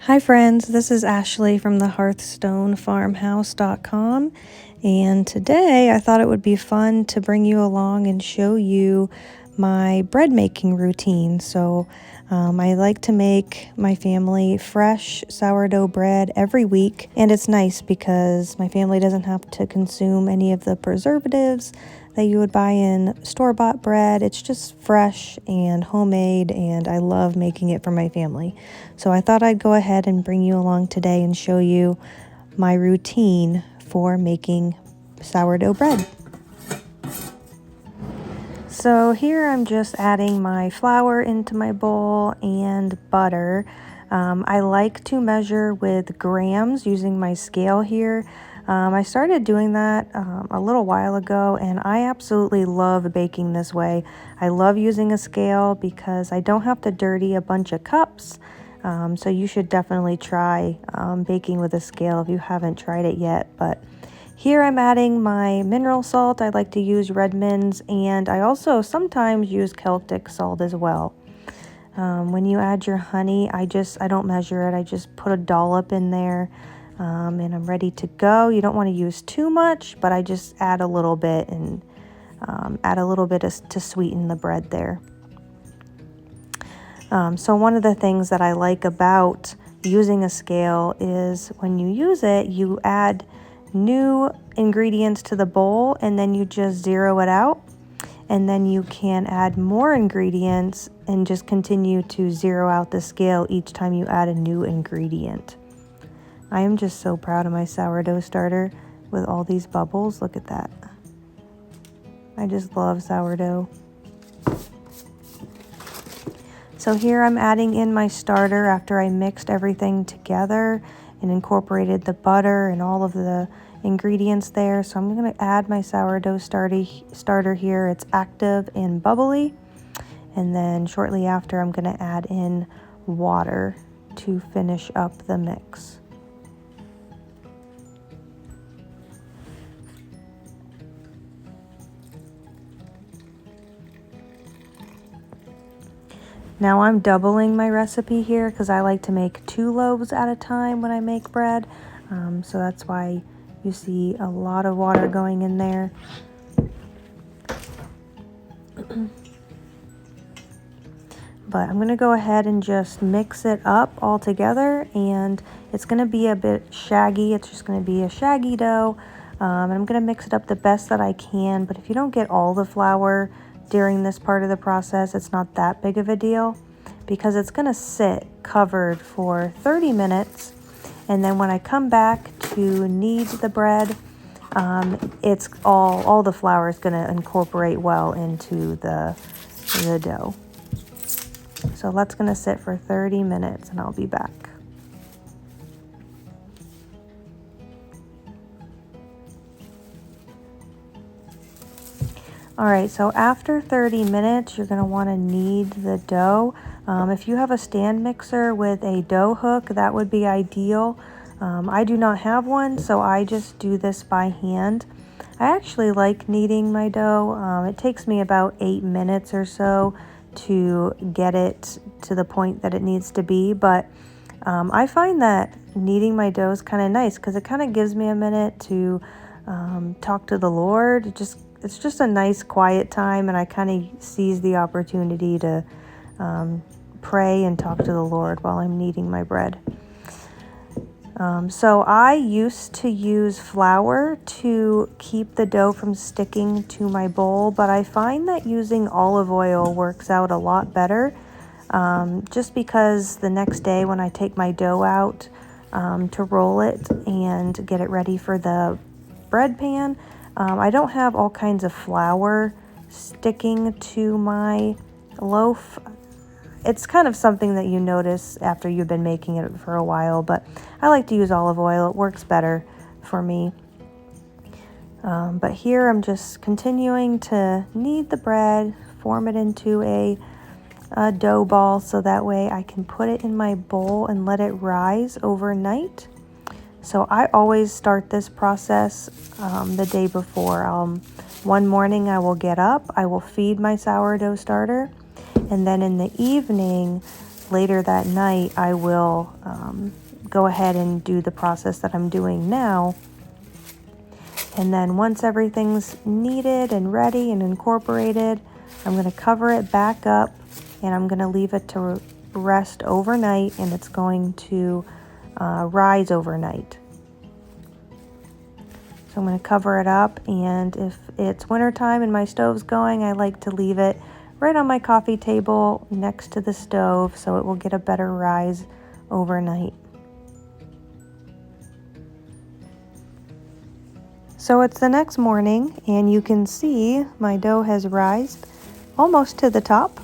Hi friends, this is Ashley from the Farmhouse.com, and today I thought it would be fun to bring you along and show you my bread making routine. I like to make my family fresh sourdough bread every week, and it's nice because my family doesn't have to consume any of the preservatives that you would buy in store-bought bread. It's just fresh and homemade, and I love making it for my family. So I thought I'd go ahead and bring you along today and show you my routine for making sourdough bread. So here I'm just adding my flour into my bowl and butter. I like to measure with grams using my scale here. I started doing that a little while ago, and I absolutely love baking this way. I love using a scale because I don't have to dirty a bunch of cups. So you should definitely try baking with a scale if you haven't tried it yet. But here I'm adding my mineral salt. I like to use Redmond's, and I also sometimes use Celtic salt as well. When you add your honey, I don't measure it. I just put a dollop in there. And I'm ready to go. You don't want to use too much, but I just add a little bit and to sweeten the bread there. So one of the things that I like about using a scale is when you use it, you add new ingredients to the bowl and then you just zero it out. And then you can add more ingredients and just continue to zero out the scale each time you add a new ingredient. I am just so proud of my sourdough starter with all these bubbles. Look at that. I just love sourdough. So here I'm adding in my starter after I mixed everything together and incorporated the butter and all of the ingredients there. So I'm going to add my sourdough starter here. It's active and bubbly. And then shortly after, I'm going to add in water to finish up the mix. Now I'm doubling my recipe here because I like to make 2 loaves at a time when I make bread. So that's why you see a lot of water going in there. But I'm going to go ahead and just mix it up all together, and it's going to be a bit shaggy. It's just going to be a shaggy dough. And I'm going to mix it up the best that I can, but if you don't get all the flour during this part of the process, it's not that big of a deal because it's going to sit covered for 30 minutes. And then when I come back to knead the bread, it's all the flour is going to incorporate well into the dough. So that's going to sit for 30 minutes and I'll be back. All right, so after 30 minutes, you're going to want to knead the dough. If you have a stand mixer with a dough hook, that would be ideal. I do not have one, so I just do this by hand. I actually like kneading my dough. It takes me about 8 minutes or so to get it to the point that it needs to be, but I find that kneading my dough is kind of nice because it kind of gives me a minute to talk to the Lord. It's just a nice quiet time, and I kind of seize the opportunity to pray and talk to the Lord while I'm kneading my bread. So I used to use flour to keep the dough from sticking to my bowl, but I find that using olive oil works out a lot better, just because the next day when I take my dough out to roll it and get it ready for the bread pan, I don't have all kinds of flour sticking to my loaf. It's kind of something that you notice after you've been making it for a while, but I like to use olive oil. It works better for me. But here I'm just continuing to knead the bread, form it into a dough ball so that way I can put it in my bowl and let it rise overnight. So I always start this process the day before. One morning I will get up, I will feed my sourdough starter, and then in the evening later that night, I will go ahead and do the process that I'm doing now. And then once everything's kneaded and ready and incorporated, I'm going to cover it back up and I'm going to leave it to rest overnight, and it's going to rise overnight. So I'm going to cover it up, and if it's wintertime and my stove's going, I like to leave it right on my coffee table next to the stove so it will get a better rise overnight. So it's the next morning, and you can see my dough has rised almost to the top.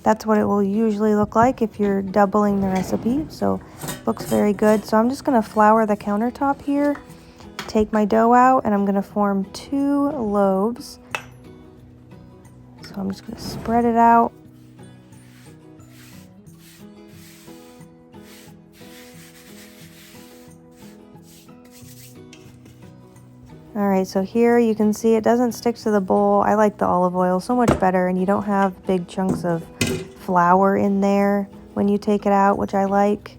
That's what it will usually look like if you're doubling the recipe, so looks very good. So I'm just going to flour the countertop here, take my dough out, and I'm going to form 2 loaves. So I'm just going to spread it out. Alright, so here you can see it doesn't stick to the bowl. I like the olive oil so much better, and you don't have big chunks of flour in there when you take it out, which I like.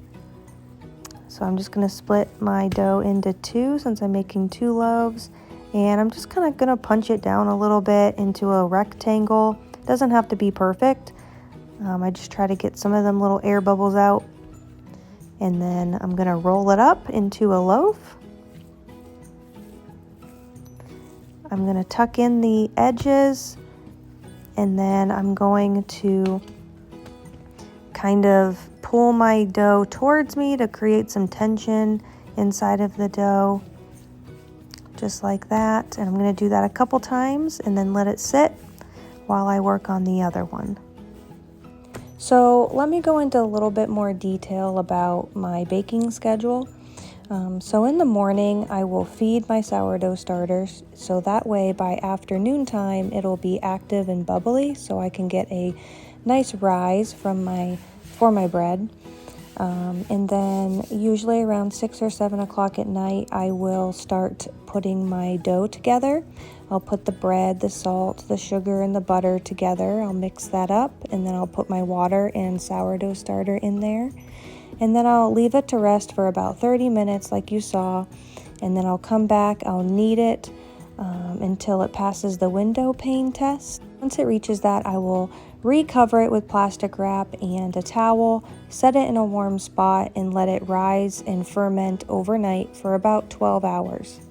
So I'm just going to split my dough into 2 since I'm making 2 loaves, and I'm just kind of going to punch it down a little bit into a rectangle. It doesn't have to be perfect. I just try to get some of them little air bubbles out, and then I'm going to roll it up into a loaf. I'm going to tuck in the edges, and then I'm going to kind of pull my dough towards me to create some tension inside of the dough, just like that. And I'm going to do that a couple times and then let it sit while I work on the other one. So let me go into a little bit more detail about my baking schedule. So in the morning, I will feed my sourdough starters, so that way by afternoon time it'll be active and bubbly, so I can get a nice rise for my bread. And then usually around 6 or 7 o'clock at night, I will start putting my dough together. I'll put the bread, the salt, the sugar, and the butter together. I'll mix that up, and then I'll put my water and sourdough starter in there. And then I'll leave it to rest for about 30 minutes like you saw, and then I'll come back, I'll knead it until it passes the window pane test. Once it reaches that, I will recover it with plastic wrap and a towel, set it in a warm spot, and let it rise and ferment overnight for about 12 hours.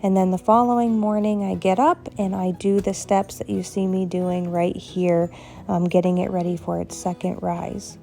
And then the following morning I get up and I do the steps that you see me doing right here, getting it ready for its second rise.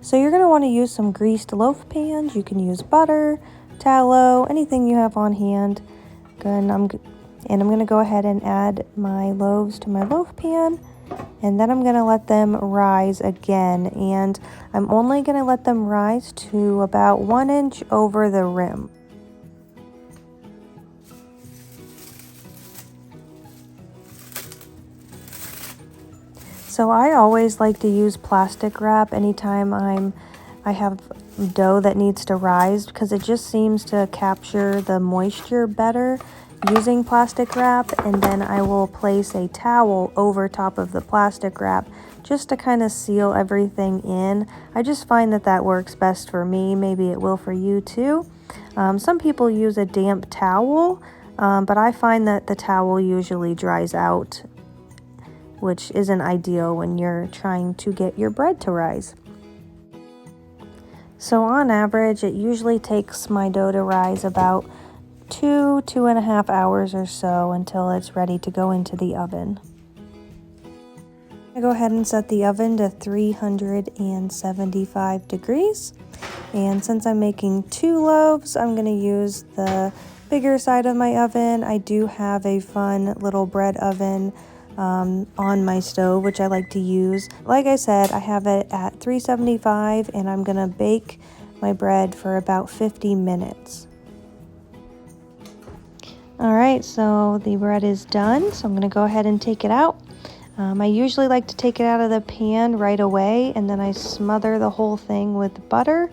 So you're going to want to use some greased loaf pans. You can use butter, tallow, anything you have on hand. And I'm going to go ahead and add my loaves to my loaf pan, and then I'm going to let them rise again. And I'm only going to let them rise to about 1 inch over the rim. So I always like to use plastic wrap anytime I have dough that needs to rise, because it just seems to capture the moisture better using plastic wrap. And then I will place a towel over top of the plastic wrap just to kind of seal everything in. I just find that works best for me. Maybe it will for you too. Some people use a damp towel, but I find that the towel usually dries out, which isn't ideal when you're trying to get your bread to rise. So on average, it usually takes my dough to rise about 2.5 hours or so until it's ready to go into the oven. I go ahead and set the oven to 375 degrees. And since I'm making 2 loaves, I'm going to use the bigger side of my oven. I do have a fun little bread oven on my stove, which I like to use. Like I said, I have it at 375, and I'm gonna bake my bread for about 50 minutes. All right, so the bread is done, so I'm going to go ahead and take it out. I usually like to take it out of the pan right away, and then I smother the whole thing with butter.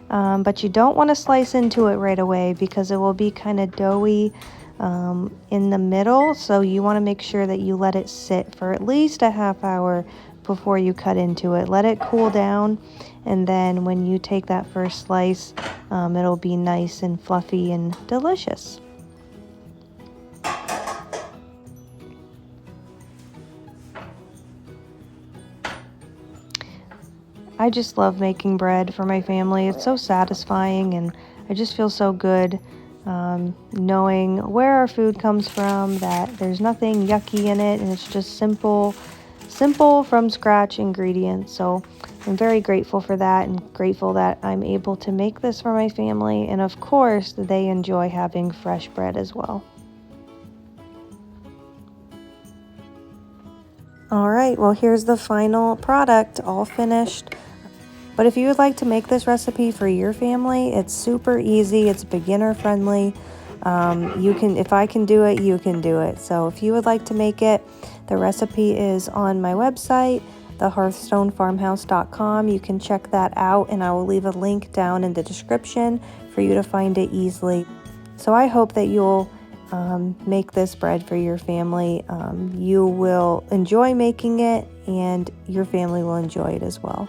But you don't want to slice into it right away because it will be kind of doughy in the middle. So you want to make sure that you let it sit for at least a half hour before you cut into it. Let it cool down, and then when you take that first slice, it'll be nice and fluffy and delicious. I just love making bread for my family. It's so satisfying, and I just feel so good knowing where our food comes from, that there's nothing yucky in it, and it's just simple from scratch ingredients. So I'm very grateful for that, and grateful that I'm able to make this for my family, and of course they enjoy having fresh bread as well. All right, well, here's the final product, all finished. But if you would like to make this recipe for your family, it's super easy, it's beginner friendly. If I can do it, you can do it. So if you would like to make it, the recipe is on my website, thehearthstonefarmhouse.com. You can check that out, and I will leave a link down in the description for you to find it easily. So I hope that you'll make this bread for your family. You will enjoy making it, and your family will enjoy it as well.